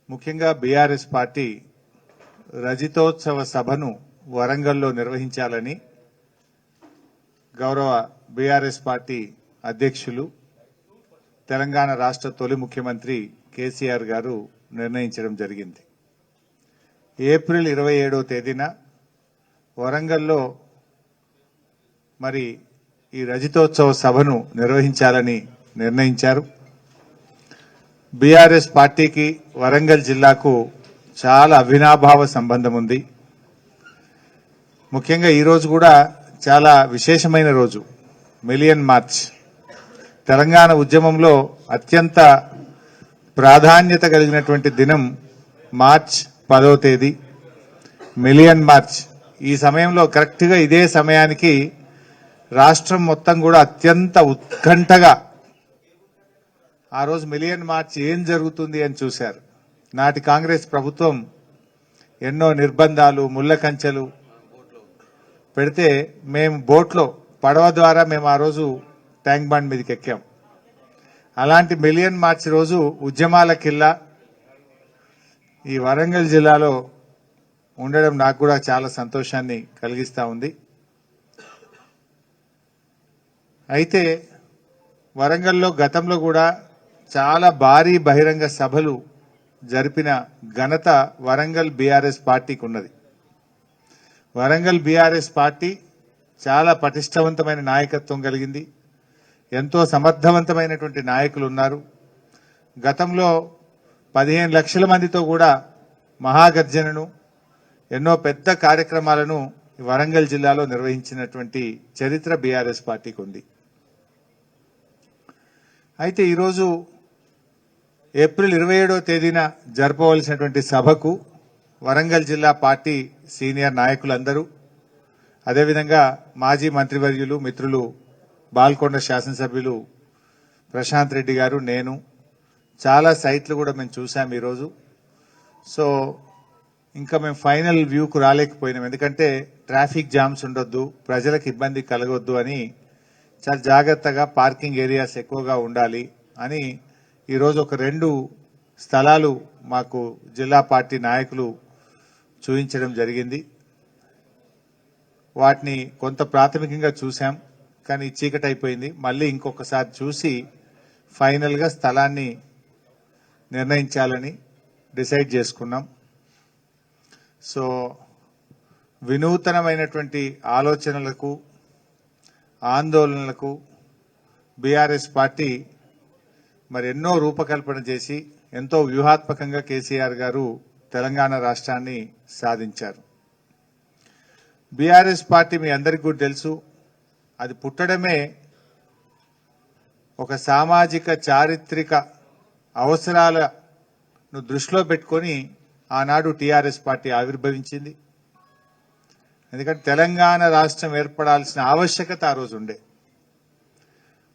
ముఖ్యంగా BRS party రజతోత్సవ సభను వరంగల్లో నిర్వహించాలని గౌరవ బీఆర్ఎస్ పార్టీ అధ్యక్షులు తెలంగాణ రాష్ట్ర తొలి ముఖ్యమంత్రి కేసీఆర్ గారు నిర్ణయించడం జరిగింది. ఏప్రిల్ 27వ తేదీన వరంగల్లో మరి ఈ రజతోత్సవ సభను నిర్వహించాలని నిర్ణయించారు. బీఆర్ఎస్ పార్టీకి వరంగల్ జిల్లాకు చాలా అవినాభావ సంబంధం ఉంది. ముఖ్యంగా ఈరోజు కూడా చాలా విశేషమైన రోజు, మిలియన్ మార్చ్. తెలంగాణ ఉద్యమంలో అత్యంత ప్రాధాన్యత కలిగినటువంటి దినం మార్చ్ 10వ తేదీ, మిలియన్ మార్చ్. ఈ సమయంలో కరెక్ట్గా ఇదే సమయానికి రాష్ట్రం మొత్తం కూడా అత్యంత ఉత్కంఠగా ఆ రోజు మిలియన్ మార్చ్ ఏం జరుగుతుంది అని చూశారు. నాటి కాంగ్రెస్ ప్రభుత్వం ఎన్నో నిర్బంధాలు, ముళ్ళ కంచెలు పెడితే మేము బోట్లో పడవ ద్వారా మేము ఆ రోజు ట్యాంక్ బండ్ మీదకి ఎక్కాం. అలాంటి మిలియన్ మార్చ్ రోజు ఉద్యమాల కిల్లా ఈ వరంగల్ జిల్లాలో ఉండడం నాకు కూడా చాలా సంతోషాన్ని కలిగిస్తా ఉంది. అయితే వరంగల్లో గతంలో కూడా చాలా భారీ బహిరంగ సభలు జరిపిన ఘనత వరంగల్ బీఆర్ఎస్ పార్టీకి ఉన్నది. వరంగల్ బీఆర్ఎస్ పార్టీ చాలా పటిష్టవంతమైన నాయకత్వం కలిగింది. ఎంతో సమర్థవంతమైనటువంటి నాయకులు ఉన్నారు. గతంలో 15 లక్షల మందితో కూడా మహాగర్జనను, ఎన్నో పెద్ద కార్యక్రమాలను వరంగల్ జిల్లాలో నిర్వహించినటువంటి చరిత్ర బీఆర్ఎస్ పార్టీకి ఉంది. అయితే ఈరోజు ఏప్రిల్ 27వ తేదీన జరపవలసినటువంటి సభకు వరంగల్ జిల్లా పార్టీ సీనియర్ నాయకులందరూ, అదేవిధంగా మాజీ మంత్రివర్యులు మిత్రులు బాల్కొండ శాసనసభ్యులు ప్రశాంత్ రెడ్డి గారు, నేను చాలా సైట్లు కూడా మేము చూసాం ఈరోజు. సో ఇంకా మేము ఫైనల్ వ్యూకు రాలేకపోయినాం, ఎందుకంటే ట్రాఫిక్ జామ్స్ ఉండొద్దు, ప్రజలకు ఇబ్బంది కలగొద్దు అని చాలా జాగ్రత్తగా పార్కింగ్ ఏరియాస్ ఎక్కువగా ఉండాలి అని ఈరోజు ఒక 2 స్థలాలు మాకు జిల్లా పార్టీ నాయకులు చూపించడం జరిగింది. వాటిని కొంత ప్రాథమికంగా చూసాం, కానీ చీకటి అయిపోయింది. మళ్ళీ ఇంకొకసారి చూసి ఫైనల్గా స్థలాన్ని నిర్ణయించాలని డిసైడ్ చేసుకున్నాం. సో వినూతనమైనటువంటి ఆలోచనలకు, ఆందోళనలకు బీఆర్ఎస్ పార్టీ మరి ఎన్నో రూపకల్పన చేసి ఎంతో వ్యూహాత్మకంగా కేసీఆర్ గారు తెలంగాణ రాష్ట్రాన్ని సాధించారు. బీఆర్ఎస్ పార్టీ మీ అందరికీ కూడా తెలుసు, అది పుట్టడమే ఒక సామాజిక చారిత్రక అవసరాలను దృష్టిలో పెట్టుకొని ఆనాడు టీఆర్ఎస్ పార్టీ ఆవిర్భవించింది. ఎందుకంటే తెలంగాణ రాష్ట్రం ఏర్పడాల్సిన ఆవశ్యకత ఆ రోజు ఉండే.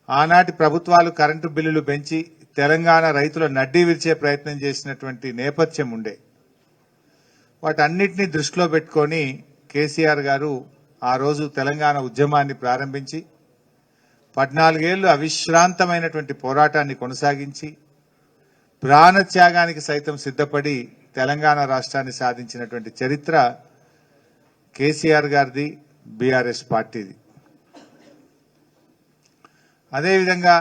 ఆనాటి ప్రభుత్వాలు కరెంటు బిల్లులు పెంచి తెలంగాణ రైతుల నడ్డీ విరిచే ప్రయత్నం చేసినటువంటి నేపథ్యం ఉండే. వాటన్నిటినీ దృష్టిలో పెట్టుకొని కేసీఆర్ గారు ఆ రోజు తెలంగాణ ఉద్యమాన్ని ప్రారంభించి 14 ఏళ్లు అవిశ్రాంతమైనటువంటి పోరాటాన్ని కొనసాగించి ప్రాణత్యాగానికి సైతం సిద్ధపడి తెలంగాణ రాష్ట్రాన్ని సాధించినటువంటి చరిత్ర కేసీఆర్ గారిది, బీఆర్ఎస్ పార్టీది. అదేవిధంగా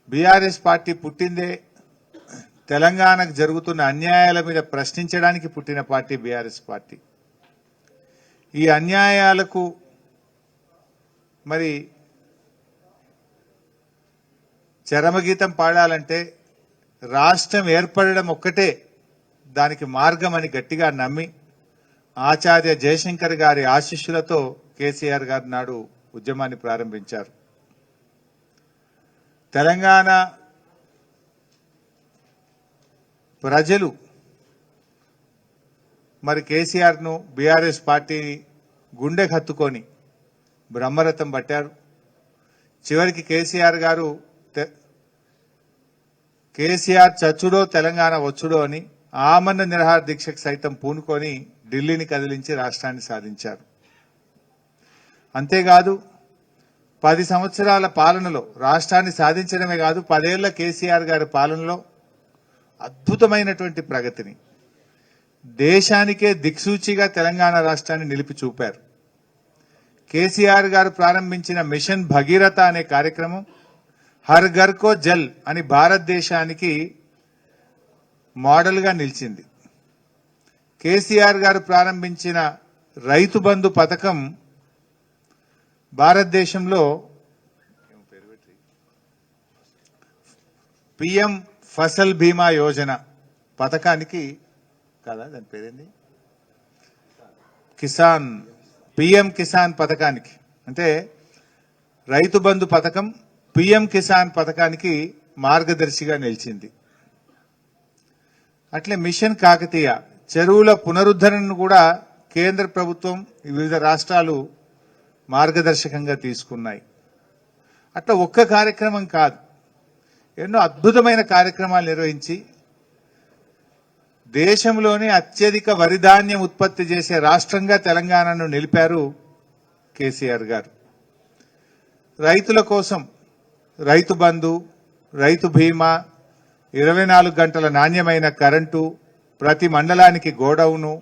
బీఆర్ఎస్ పార్టీ పుట్టిందే తెలంగాణకు జరుగుతున్న అన్యాయాల మీద ప్రశ్నించడానికి పుట్టిన పార్టీ బీఆర్ఎస్ పార్టీ. ఈ అన్యాయాలకు మరి చరమగీతం పాడాలంటే రాష్ట్రం ఏర్పడడం ఒక్కటే దానికి మార్గం అని గట్టిగా నమ్మి ఆచార్య జయశంకర్ గారి ఆశీస్సులతో కేసీఆర్ గారు నాడు ఉద్యమాన్ని ప్రారంభించారు. తెలంగాణ ప్రజలు మరి కేసీఆర్ ను, బీఆర్ఎస్ పార్టీని గుండెకు హత్తుకొని బ్రహ్మరథం పట్టారు. చివరికి కేసీఆర్ గారు కేసీఆర్ చచ్చుడో తెలంగాణ వచ్చుడో అని ఆమరణ నిరాహార దీక్షకు సైతం పూనుకొని ఢిల్లీని కదిలించి రాష్ట్రాన్ని సాధించారు. అంతేకాదు 10 సంవత్సరాల పాలనలో రాష్ట్రాన్ని సాధించడమే కాదు, 10 ఏళ్ల కేసీఆర్ గారి పాలనలో అద్భుతమైనటువంటి ప్రగతిని, దేశానికే దిక్సూచిగా తెలంగాణ రాష్ట్రాన్ని నిలిపి చూపారు. కేసీఆర్ గారు ప్రారంభించిన మిషన్ భగీరథ అనే కార్యక్రమం హర్ ఘర్ కో జల్ అని భారతదేశానికి మోడల్గా నిలిచింది. కేసీఆర్ గారు ప్రారంభించిన రైతు బంధు పథకం భారతదేశంలో పిఎం ఫసల్ బీమా యోజన పథకానికి కాదా, దాని పేరేంది, కిసాన్, పిఎం కిసాన్ పథకానికి, అంటే రైతు బంధు పథకం పిఎం కిసాన్ పథకానికి మార్గదర్శిగా నిలిచింది. అట్లే మిషన్ కాకతీయ చెరువుల పునరుద్ధరణను కూడా కేంద్ర ప్రభుత్వం వివిధ రాష్ట్రాలు మార్గదర్శకంగా తీసుకున్నాయి. అట్లా ఒక్క కార్యక్రమం కాదు, ఎన్నో అద్భుతమైన కార్యక్రమాలు నిర్వహించి దేశంలోనే అత్యధిక వరి ధాన్యం ఉత్పత్తి చేసే రాష్ట్రంగా తెలంగాణను నిలిపారు కేసీఆర్ గారు. రైతుల కోసం రైతు బంధు, రైతు బీమా, 24 గంటల నాణ్యమైన కరెంటు, ప్రతి మండలానికి గోడౌను,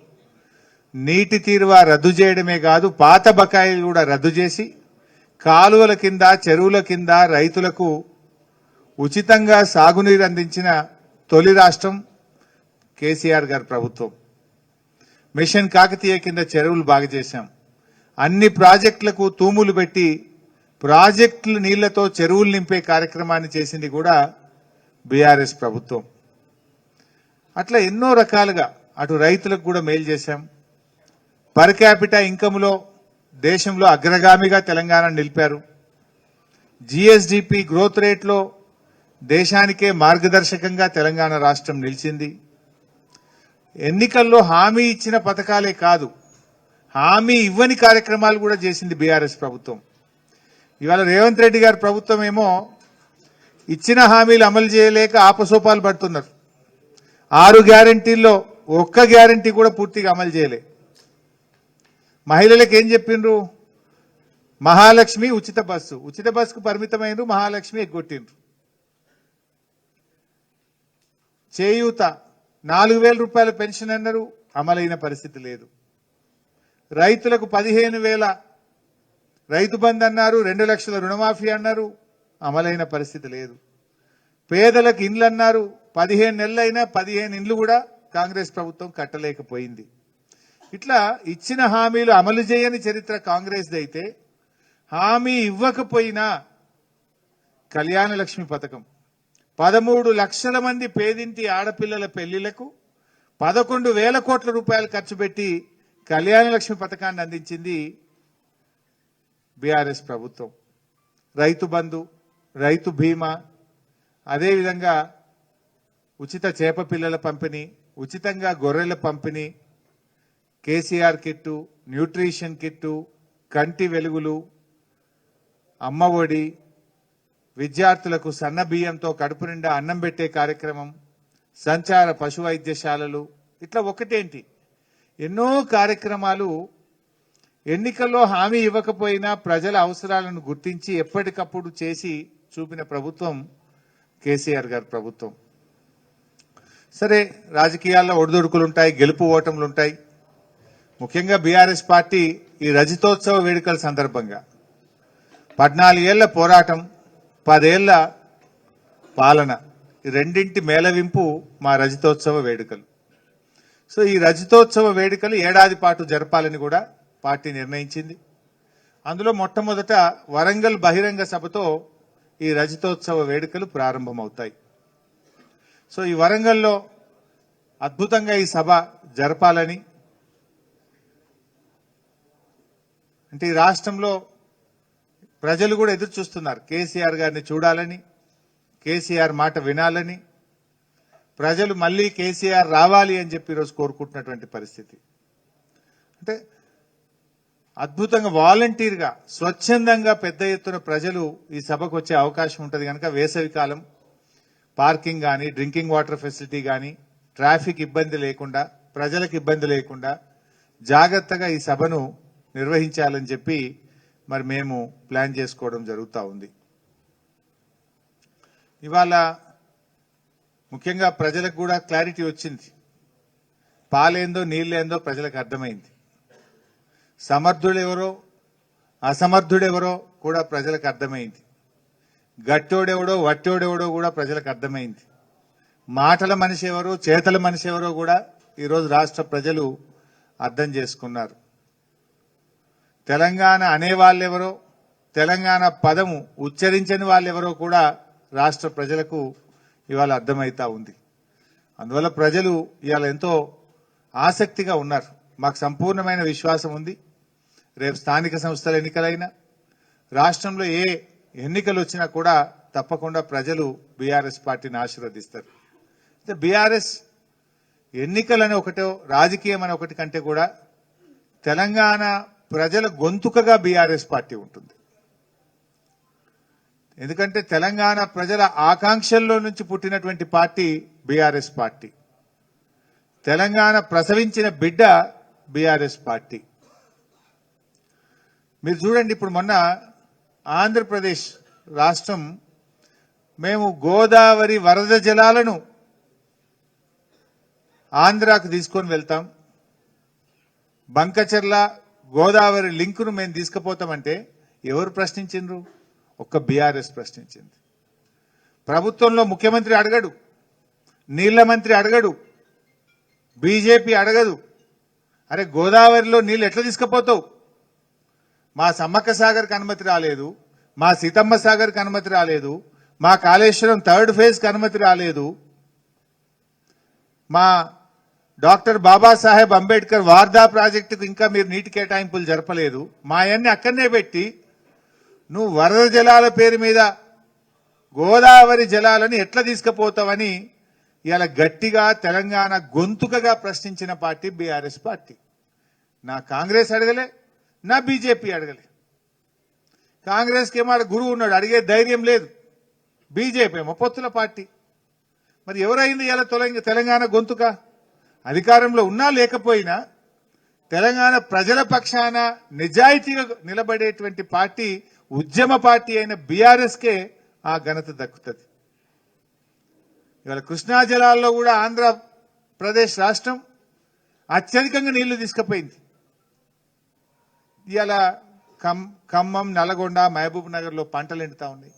నీటి తీరువా రద్దు చేయడమే కాదు పాత బకాయిలు కూడా రద్దు చేసి కాలువల కింద, చెరువుల కింద రైతులకు ఉచితంగా సాగునీరు అందించిన తొలి రాష్ట్రం కేసీఆర్ గారి ప్రభుత్వం. మిషన్ కాకతీయ కింద చెరువులు బాగు చేశాం. అన్ని ప్రాజెక్టులకు తూములు పెట్టి ప్రాజెక్టుల నీళ్లతో చెరువులు నింపే కార్యక్రమాన్ని చేసింది కూడా బీఆర్ఎస్ ప్రభుత్వం. అట్లా ఎన్నో రకాలుగా అటు రైతులకు కూడా మేలు చేశాం. పర్ క్యాపిటా ఇన్కమ్లో దేశంలో అగ్రగామిగా తెలంగాణ నిలిపారు. జీఎస్డిపి గ్రోత్ రేట్లో దేశానికే మార్గదర్శకంగా తెలంగాణ రాష్ట్రం నిలిచింది. ఎన్నికల్లో హామీ ఇచ్చిన పథకాలే కాదు, హామీ ఇవ్వని కార్యక్రమాలు కూడా చేసింది బీఆర్ఎస్ ప్రభుత్వం. ఇవాళ రేవంత్ రెడ్డి గారి ప్రభుత్వం ఏమో ఇచ్చిన హామీలు అమలు చేయలేక ఆపసోపాలు పడుతున్నారు. 6 గ్యారంటీల్లో ఒక్క గ్యారంటీ కూడా పూర్తిగా అమలు చేయలే. మహిళలకు ఏం చెప్పిండ్రు? మహాలక్ష్మి ఉచిత బస్సుకు పరిమితమైనరు, మహాలక్ష్మి ఎగ్గొట్టిండ్రు. చేయూత 4,000 రూపాయల పెన్షన్ అన్నారు, అమలైన పరిస్థితి లేదు. రైతులకు 15,000 రైతు బంధు అన్నారు, 2 లక్షల రుణమాఫీ అన్నారు, అమలైన పరిస్థితి లేదు. పేదలకు ఇండ్లు అన్నారు, 15 నెలలైనా 15 ఇండ్లు కూడా కాంగ్రెస్ ప్రభుత్వం కట్టలేకపోయింది. ఇట్లా ఇచ్చిన హామీలు అమలు చేయని చరిత్ర కాంగ్రెస్ అయితే, హామీ ఇవ్వకపోయినా కళ్యాణ లక్ష్మి పథకం 13 లక్షల మంది పేదింటి ఆడపిల్లల పెళ్లిళ్లకు 11,000 కోట్ల రూపాయలు ఖర్చు పెట్టి కళ్యాణ లక్ష్మి పథకాన్ని అందించింది బీఆర్ఎస్ ప్రభుత్వం. రైతు బంధు, రైతు బీమా, అదేవిధంగా ఉచిత చేప పిల్లల పంపిణీ, ఉచితంగా గొర్రెల పంపిణీ, కేసీఆర్ కిట్టు, న్యూట్రిషన్ కిట్టు, కంటి వెలుగులు, అమ్మ ఒడి, విద్యార్థులకు సన్న బియ్యంతో కడుపు నిండా అన్నం పెట్టే కార్యక్రమం, సంచార పశు వైద్యశాలలు, ఇట్లా ఒకటేంటి ఎన్నో కార్యక్రమాలు ఎన్నికల్లో హామీ ఇవ్వకపోయినా ప్రజల అవసరాలను గుర్తించి ఎప్పటికప్పుడు చేసి చూపిన ప్రభుత్వం కేసీఆర్ గారి ప్రభుత్వం. సరే, రాజకీయాల్లో ఒడిదొడుకులుంటాయి, గెలుపు ఓటములుంటాయి. ముఖ్యంగా బీఆర్ఎస్ పార్టీ ఈ రజతోత్సవ వేడుకల సందర్భంగా 14 ఏళ్ల పోరాటం, 10 ఏళ్ల పాలన, ఈ రెండింటి మేళవింపు మా రజతోత్సవ వేడుకలు. సో ఈ రజతోత్సవ వేడుకలు ఏడాది పాటు జరపాలని కూడా పార్టీ నిర్ణయించింది. అందులో మొట్టమొదట వరంగల్ బహిరంగ సభతో ఈ రజతోత్సవ వేడుకలు ప్రారంభమవుతాయి. సో ఈ వరంగల్లో అద్భుతంగా ఈ సభ జరపాలని, అంటే ఈ రాష్ట్రంలో ప్రజలు కూడా ఎదురు చూస్తున్నారు. కేసీఆర్ గారిని చూడాలని, కేసీఆర్ మాట వినాలని, ప్రజలు మళ్లీ కేసీఆర్ రావాలి అని చెప్పి ఈరోజు కోరుకుంటున్నటువంటి పరిస్థితి. అంటే అద్భుతంగా వాలంటీర్గా స్వచ్ఛందంగా పెద్ద ఎత్తున ప్రజలు ఈ సభకు వచ్చే అవకాశం ఉంటుంది కనుక వేసవి కాలం పార్కింగ్ కానీ, డ్రింకింగ్ వాటర్ ఫెసిలిటీ కానీ, ట్రాఫిక్ ఇబ్బంది లేకుండా, ప్రజలకు ఇబ్బంది లేకుండా జాగ్రత్తగా ఈ సభను నిర్వహించాలని చెప్పి మరి మేము ప్లాన్ చేసుకోవడం జరుగుతూ ఉంది. ఇవాళ ముఖ్యంగా ప్రజలకు కూడా క్లారిటీ వచ్చింది. పాలేందో నీళ్ళేందో ప్రజలకు అర్థమైంది. సమర్థుడెవరో అసమర్థుడెవరో కూడా ప్రజలకు అర్థమైంది. గట్టోడెవడో వట్టోడెవడో కూడా ప్రజలకు అర్థమైంది. మాటల మనిషి ఎవరో చేతల మనిషి ఎవరో కూడా ఈరోజు రాష్ట్ర ప్రజలు అర్థం చేసుకున్నారు. తెలంగాణ అనేవాళ్ళెవరో, తెలంగాణ పదము ఉచ్చరించని వాళ్ళెవరో కూడా రాష్ట్ర ప్రజలకు ఇవాళ అర్థమైతా ఉంది. అందువల్ల ప్రజలు ఇవాళ ఎంతో ఆసక్తిగా ఉన్నారు. మాకు సంపూర్ణమైన విశ్వాసం ఉంది. రేపు స్థానిక సంస్థల ఎన్నికలైనా రాష్ట్రంలో ఏ ఎన్నికలు వచ్చినా కూడా తప్పకుండా ప్రజలు బీఆర్ఎస్ పార్టీని ఆశీర్వదిస్తారు. బీఆర్ఎస్ ఎన్నికలని ఒకటో రాజకీయం అని ఒకటి కంటే కూడా తెలంగాణ ప్రజల గొంతుకగా బీఆర్ఎస్ పార్టీ ఉంటుంది. ఎందుకంటే తెలంగాణ ప్రజల ఆకాంక్షల్లో నుంచి పుట్టినటువంటి పార్టీ బీఆర్ఎస్ పార్టీ. తెలంగాణ ప్రసవించిన బిడ్డ బీఆర్ఎస్ పార్టీ. మీరు చూడండి, ఇప్పుడు మొన్న ఆంధ్రప్రదేశ్ రాష్ట్రం మేము గోదావరి వరద జలాలను ఆంధ్రాకు తీసుకొని వెళ్తాం, బంకచర్ల గోదావరి లింకును మేము తీసుకుపోతామంటే ఎవరు ప్రశ్నించిండ్రు? ఒక్క బీఆర్ఎస్ ప్రశ్నించింది. ప్రభుత్వంలో ముఖ్యమంత్రి అడగడు, నీళ్ల మంత్రి అడగడు, బీజేపీ అడగదు. అరే గోదావరిలో నీళ్ళు ఎట్లా తీసుకుపోతావు? మా సమ్మక్క సాగర్కి అనుమతి రాలేదు, మా సీతమ్మ సాగర్కి అనుమతి రాలేదు, మా కాళేశ్వరం థర్డ్ ఫేజ్కి అనుమతి రాలేదు, మా డాక్టర్ బాబాసాహెబ్ అంబేద్కర్ వార్దా ప్రాజెక్టుకు ఇంకా మీరు నీటి కేటాయింపులు జరపలేదు. మా అన్ని అక్కడనే పెట్టి నువ్వు వరద జలాల పేరు మీద గోదావరి జలాలను ఎట్లా తీసుకుపోతావని ఇలా గట్టిగా తెలంగాణ గొంతుకగా ప్రశ్నించిన పార్టీ బీఆర్ఎస్ పార్టీ. నా కాంగ్రెస్ అడగలే, నా బీజేపీ అడగలే. కాంగ్రెస్కి ఏమాడ గురువు ఉన్నాడు, అడిగే ధైర్యం లేదు. బీజేపీ ఏమో పొత్తుల పార్టీ. మరి ఎవరైంది ఇలా తెలంగాణ గొంతుక? అధికారంలో ఉన్నా లేకపోయినా తెలంగాణ ప్రజల పక్షాన నిజాయితీగా నిలబడేటువంటి పార్టీ, ఉద్యమ పార్టీ అయిన బీఆర్ఎస్కే ఆ ఘనత దక్కుతుంది. ఇవాళ కృష్ణా జలాల్లో కూడా ఆంధ్రప్రదేశ్ రాష్ట్రం అత్యధికంగా నీళ్లు తీసుకుపోయింది. ఇవాళ ఖమ్మం, నల్గొండ, మహబూబ్ నగర్ లో పంటలు ఎండుతా ఉన్నాయి.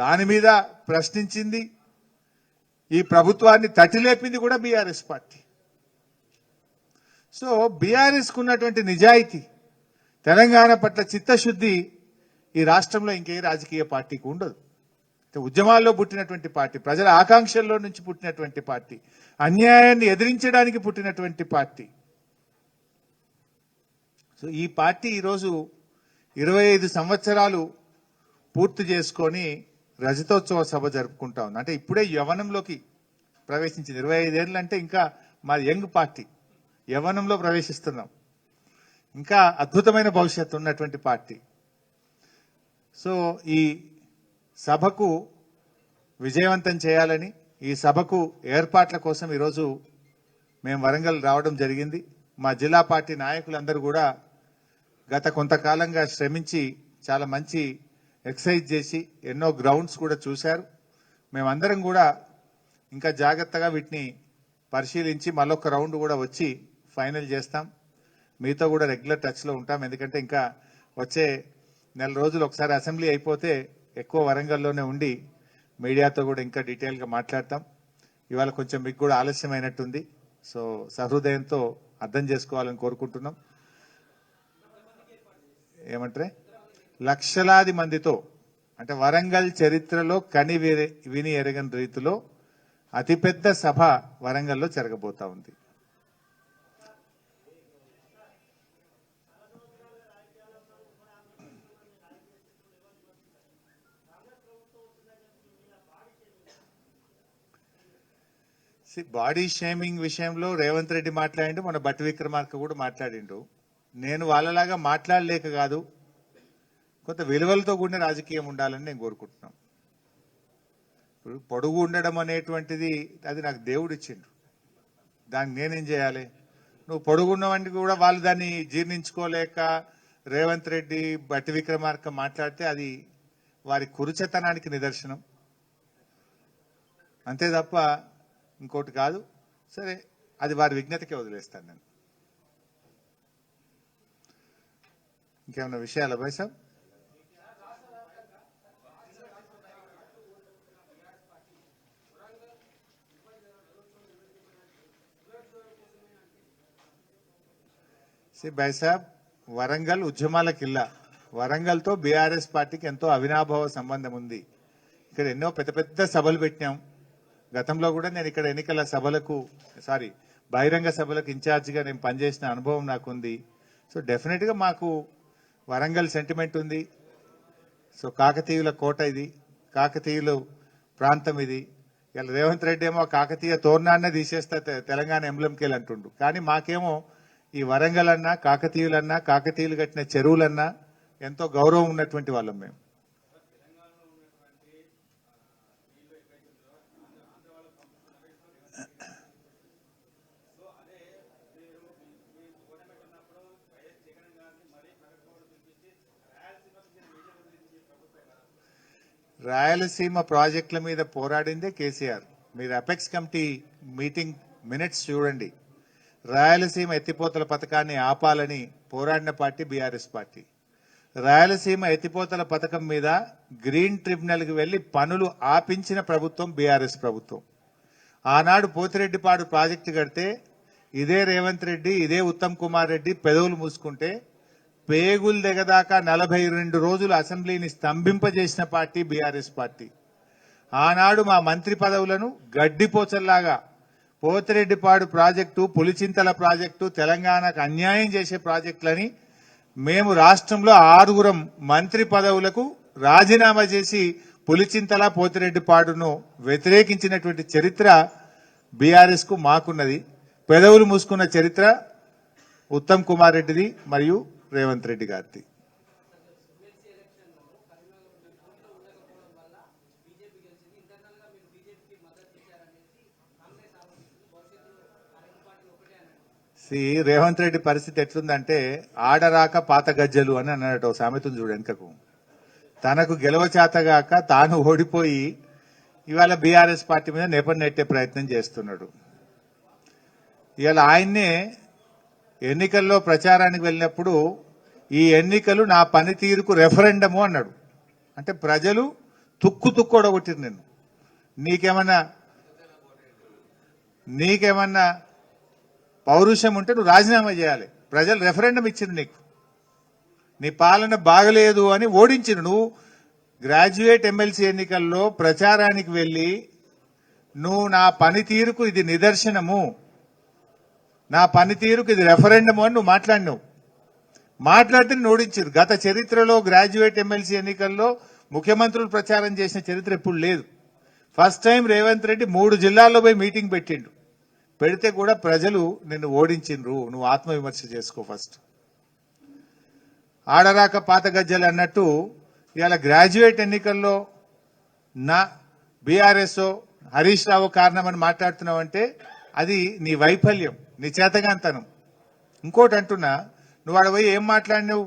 దాని మీద ప్రశ్నించింది, ఈ ప్రభుత్వాన్ని తట్టిలేపింది కూడా బీఆర్ఎస్ పార్టీ. సో బీఆర్ఎస్ కు ఉన్నటువంటి నిజాయితీ, తెలంగాణ పట్ల చిత్తశుద్ధి ఈ రాష్ట్రంలో ఇంకే రాజకీయ పార్టీకి ఉండదు. ఉద్యమాల్లో పుట్టినటువంటి పార్టీ, ప్రజల ఆకాంక్షల్లో నుంచి పుట్టినటువంటి పార్టీ, అన్యాయాన్ని ఎదిరించడానికి పుట్టినటువంటి పార్టీ. సో ఈ పార్టీ ఈరోజు 25 సంవత్సరాలు పూర్తి చేసుకొని రజతోత్సవ సభ జరుపుకుంటా ఉంది. అంటే ఇప్పుడే యవ్వనంలోకి ప్రవేశించింది. 25 ఏళ్ళు అంటే ఇంకా మా యంగ్ పార్టీ, యవ్వనంలో ప్రవేశిస్తున్నాం. ఇంకా అద్భుతమైన భవిష్యత్తు ఉన్నటువంటి పార్టీ. సో ఈ సభకు విజయవంతం చేయాలని, ఈ సభకు ఏర్పాట్ల కోసం ఈరోజు మేము వరంగల్ రావడం జరిగింది. మా జిల్లా పార్టీ నాయకులందరూ కూడా గత కొంతకాలంగా శ్రమించి చాలా మంచి ఎక్సర్సైజ్ చేసి ఎన్నో గ్రౌండ్స్ కూడా చూశారు. మేమందరం కూడా ఇంకా జాగ్రత్తగా వీటిని పరిశీలించి మళ్ళొక రౌండ్ కూడా వచ్చి ఫైనల్ చేస్తాం. మీతో కూడా రెగ్యులర్ టచ్లో ఉంటాం. ఎందుకంటే ఇంకా వచ్చే నెల రోజులు ఒకసారి అసెంబ్లీ అయిపోతే ఎక్కువ వరంగల్లోనే ఉండి మీడియాతో కూడా ఇంకా డీటెయిల్గా మాట్లాడతాం. ఇవాళ కొంచెం మీకు కూడా ఆలస్యమైనట్టుంది. సో సహృదయంతో అర్థం చేసుకోవాలని కోరుకుంటున్నాం. ఏమంటారే, లక్షలాది మందితో, అంటే వరంగల్ చరిత్రలో కని విని ఎరగని రీతిలో అతిపెద్ద సభ వరంగల్లో జరగబోతా ఉంది. బాడీ షేమింగ్ విషయంలో రేవంత్ రెడ్డి మాట్లాడిండు, మన బట్టి విక్రమార్క కూడా మాట్లాడిండు. నేను వాళ్ళలాగా మాట్లాడలేక కాదు, కొంత విలువలతో కూడిన రాజకీయం ఉండాలని నేను కోరుకుంటున్నాను. ఇప్పుడు పొడుగు ఉండడం అనేటువంటిది అది నాకు దేవుడు ఇచ్చిండు, దాన్ని నేనేం చేయాలి? నువ్వు పొడుగున్నవాడిని కూడా వాళ్ళు దాన్ని జీర్ణించుకోలేక రేవంత్ రెడ్డి, బట్టి విక్రమార్క మాట్లాడితే అది వారి కురుచతనానికి నిదర్శనం. అంతే తప్ప ఇంకోటి కాదు. సరే, అది వారి విజ్ఞతకే వదిలేస్తాను నేను. ఇంకేమైనా విషయాలు భాయ్ సాబ్? భాయ్ సాబ్, వరంగల్ ఉద్యమాల కిల్లా. వరంగల్తో బీఆర్ఎస్ పార్టీకి ఎంతో అవినాభావ సంబంధం ఉంది. ఇక్కడ ఎన్నో పెద్ద పెద్ద సభలు పెట్టినాం. గతంలో కూడా నేను ఇక్కడ ఎన్నికల సభలకు బహిరంగ సభలకు ఇన్ఛార్జిగా నేను పనిచేసిన అనుభవం నాకుంది. సో డెఫినెట్గా మాకు వరంగల్ సెంటిమెంట్ ఉంది. సో కాకతీయుల కోట ఇది, కాకతీయుల ప్రాంతం ఇది. ఇలా రేవంత్ రెడ్డి ఏమో కాకతీయ తోరణాన్నే తీసేస్తా తెలంగాణ ఎంబ్లంకేలు అంటుండు. కానీ మాకేమో ఈ వరంగల్ అన్నా, కాకతీయులన్నా, కాకతీయులు కట్టిన చెరువులన్నా ఎంతో గౌరవం ఉన్నటువంటి వాళ్ళం మేము. రాయలసీమ ప్రాజెక్టుల మీద పోరాడిందే కేసీఆర్. మీరు అపెక్స్ కమిటీ మీటింగ్ మినిట్స్ చూడండి. రాయలసీమ ఎత్తిపోతల పథకాన్ని ఆపాలని పోరాడిన పార్టీ బీఆర్ఎస్ పార్టీ. రాయలసీమ ఎత్తిపోతల పథకం మీద గ్రీన్ ట్రిబ్యునల్కి వెళ్లి పనులు ఆపించిన ప్రభుత్వం బీఆర్ఎస్ ప్రభుత్వం. ఆనాడు పోతిరెడ్డిపాడు ప్రాజెక్టు కడితే ఇదే రేవంత్ రెడ్డి, ఇదే ఉత్తమ్ కుమార్ రెడ్డి పెదవులు మూసుకుంటే పేగులు దిగదాకా 42 రోజులు అసెంబ్లీని స్తంభింపజేసిన పార్టీ బీఆర్ఎస్ పార్టీ. ఆనాడు మా మంత్రి పదవులను గడ్డిపోచల్లాగా పోతిరెడ్డిపాడు ప్రాజెక్టు, పులిచింతల ప్రాజెక్టు తెలంగాణకు అన్యాయం చేసే ప్రాజెక్టులని మేము రాష్ట్రంలో 6 మంత్రి పదవులకు రాజీనామా చేసి పులిచింతల, పోతిరెడ్డిపాడును వ్యతిరేకించినటువంటి చరిత్ర బీఆర్ఎస్ కు మాకున్నది. పెదవులు మూసుకున్న చరిత్ర ఉత్తమ్ కుమార్ రెడ్డిది మరియు రేవంత్ రెడ్డి గారిది. రేవంత్ రెడ్డి పరిస్థితి ఎట్లుందంటే ఆడరాక పాత గజ్జలు అని అన్నట్టు సామెతను చూడు వెనుకకు. తనకు గెలవచేతగాక తాను ఓడిపోయి ఇవాళ బీఆర్ఎస్ పార్టీ మీద నెట్టే ప్రయత్నం చేస్తున్నాడు. ఇవాళ ఆయన్నే ఎన్నికల్లో ప్రచారానికి వెళ్ళినప్పుడు ఈ ఎన్నికలు నా పనితీరుకు రెఫరెండము అన్నాడు. అంటే ప్రజలు తుక్కు ఓడగొట్టిరు నిన్ను. నీకేమన్నా పౌరుషం ఉంటే నువ్వు రాజీనామా చేయాలి. ప్రజలు రెఫరెండం ఇచ్చింది నీకు, నీ పాలన బాగలేదు అని ఓడించిండు. నువ్వు గ్రాడ్యుయేట్ ఎమ్మెల్సీ ఎన్నికల్లో ప్రచారానికి వెళ్లి నువ్వు నా పనితీరుకు ఇది నిదర్శనము, నా పనితీరుకు ఇది రెఫరెండము అని నువ్వు మాట్లాడితే ఓడించారు. గత చరిత్రలో గ్రాడ్యుయేట్ ఎమ్మెల్సీ ఎన్నికల్లో ముఖ్యమంత్రులు ప్రచారం చేసిన చరిత్ర ఎప్పుడు లేదు. ఫస్ట్ టైం రేవంత్ రెడ్డి 3 జిల్లాల్లో పోయి మీటింగ్ పెట్టిండు. పెడితే కూడా ప్రజలు నిన్ను ఓడించిండ్రు. నువ్వు ఆత్మవిమర్శ చేసుకో ఫస్ట్. ఆడరాక పాత గజ్జలు అన్నట్టు ఇవాళ గ్రాడ్యుయేట్ ఎన్నికల్లో నా బీఆర్ఎస్ హరీష్ రావు కారణమని మాట్లాడుతున్నావంటే అది నీ వైఫల్యం, నీ చేతగాంతనం. ఇంకోటి అంటున్నా, నువ్వు ఆడ పోయి ఏం మాట్లాడినావు?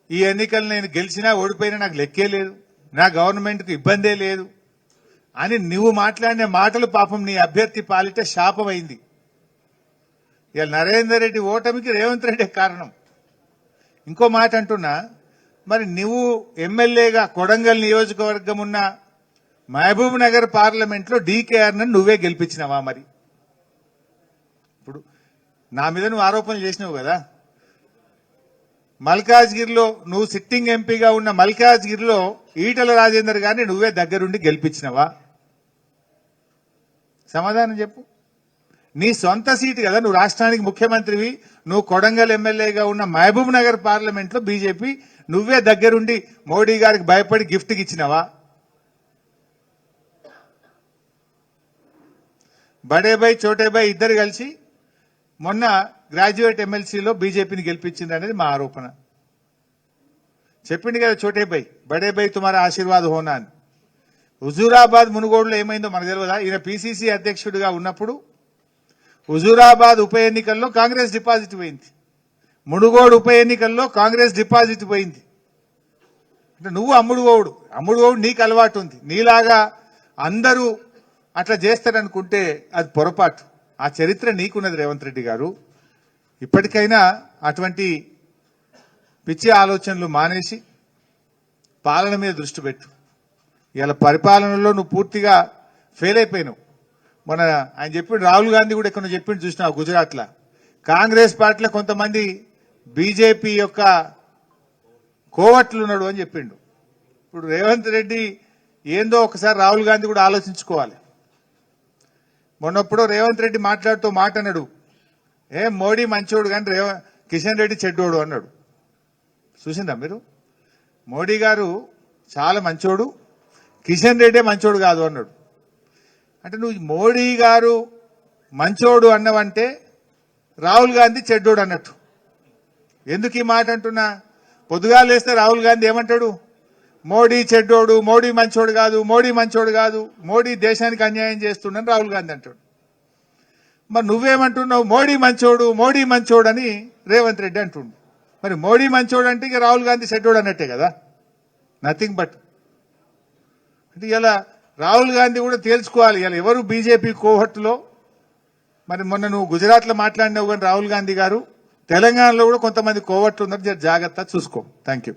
ఈ ఎన్నికలు నేను గెలిచినా ఓడిపోయినా నాకు లెక్కే లేదు, నా గవర్నమెంట్కు ఇబ్బందే లేదు అని నువ్వు మాట్లాడిన మాటలు పాపం నీ అభ్యర్థి పాలిట శాపమైంది. ఇవాళ నరేందర్ రెడ్డి ఓటమికి రేవంత్ రెడ్డి కారణం. ఇంకో మాట అంటున్నా, మరి నువ్వు ఎమ్మెల్యేగా కొడంగల్ నియోజకవర్గం ఉన్న మహబూబ్ నగర్ పార్లమెంట్ లో డీకేఆర్ నువ్వే గెలిపించినావా? మరి ఇప్పుడు నా మీద నువ్వు ఆరోపణలు చేసినావు కదా. మల్కాజ్గిరిలో నువ్వు సిట్టింగ్ ఎంపీగా ఉన్న మల్కాజ్గిరిలో ఈటల రాజేందర్ గారిని నువ్వే దగ్గరుండి గెలిపించినవా? సమాధానం చెప్పు. నీ సొంత సీటు కదా, నువ్వు రాష్ట్రానికి ముఖ్యమంత్రివి. నువ్వు కొడంగల్ ఎమ్మెల్యేగా ఉన్న మహబూబ్ నగర్ పార్లమెంట్ లో బీజేపీ నువ్వే దగ్గరుండి మోడీ గారికి భయపడి గిఫ్ట్కి ఇచ్చినవా? బడేబాయ్ చోటేబాయ్ ఇద్దరు కలిసి మొన్న గ్రాడ్యుయేట్ ఎమ్మెల్సీలో బీజేపీని గెలిపించింది అనేది మా ఆరోపణ. చెప్పింది కదా చోటేబాయ్, బడేబాయ్ తుమారా ఆశీర్వాద్ హోనా అని. హుజూరాబాద్ మునుగోడులో ఏమైందో మనకు తెలియదా? ఈయన పీసీసీ అధ్యక్షుడిగా ఉన్నప్పుడు హుజూరాబాద్ ఉప ఎన్నికల్లో కాంగ్రెస్ డిపాజిట్ పోయింది, మునుగోడు ఉప ఎన్నికల్లో కాంగ్రెస్ డిపాజిట్ పోయింది. అంటే నువ్వు అమ్ముడు ఓవుడు నీకు అలవాటు ఉంది. నీలాగా అందరూ అట్లా చేస్తారనుకుంటే అది పొరపాటు. ఆ చరిత్ర నీకున్నది రేవంత్ రెడ్డి గారు. ఇప్పటికైనా అటువంటి పిచ్చి ఆలోచనలు మానేసి పాలన మీద దృష్టి పెట్టు. ఇలా పరిపాలనలో నువ్వు పూర్తిగా ఫెయిల్ అయిపోయినావు. మన ఆయన చెప్పిండు, రాహుల్ గాంధీ కూడా ఎక్కడ చెప్పిండు చూసినావు గుజరాత్లో. కాంగ్రెస్ పార్టీలో కొంతమంది బీజేపీ యొక్క కోవట్లు ఉన్నాడు అని చెప్పిండు. ఇప్పుడు రేవంత్ రెడ్డి ఏందో ఒకసారి రాహుల్ గాంధీ కూడా ఆలోచించుకోవాలి. మొన్నప్పుడు రేవంత్ రెడ్డి మాట్లాడుతూ మాట అన్నాడు, మోడీ మంచోడు కానీ కిషన్ రెడ్డి చెడ్డోడు అన్నాడు. చూసిందా మీరు? మోడీ గారు చాలా మంచోడు, కిషన్ రెడ్డే మంచోడు కాదు అన్నాడు. అంటే నువ్వు మోడీ గారు మంచోడు అన్నవంటే రాహుల్ గాంధీ చెడ్డోడు అన్నట్టు. ఎందుకు ఈ మాట అంటున్నా? పొద్దుగా లేస్తే రాహుల్ గాంధీ ఏమంటాడు? మోడీ చెడ్డోడు, మోడీ మంచోడు కాదు, మోడీ మంచోడు కాదు, మోడీ దేశానికి అన్యాయం చేస్తుండని రాహుల్ గాంధీ అంటాడు. మరి నువ్వేమంటున్నావు? మోడీ మంచోడు, మోడీ మంచోడు అని రేవంత్ రెడ్డి అంటుండు. మరి మోడీ మంచోడు అంటే ఇక రాహుల్ గాంధీ చెడ్డోడు అన్నట్టే కదా, నథింగ్ బట్. అంటే ఇలా రాహుల్ గాంధీ కూడా తేల్చుకోవాలి ఇలా ఎవరు బీజేపీ కోహట్టులో. మరి మొన్న నువ్వు గుజరాత్లో మాట్లాడినావు కానీ రాహుల్ గాంధీ గారు, తెలంగాణలో కూడా కొంతమంది కోవట్లు ఉన్నారు, జాగ్రత్త చూసుకో. Thank you.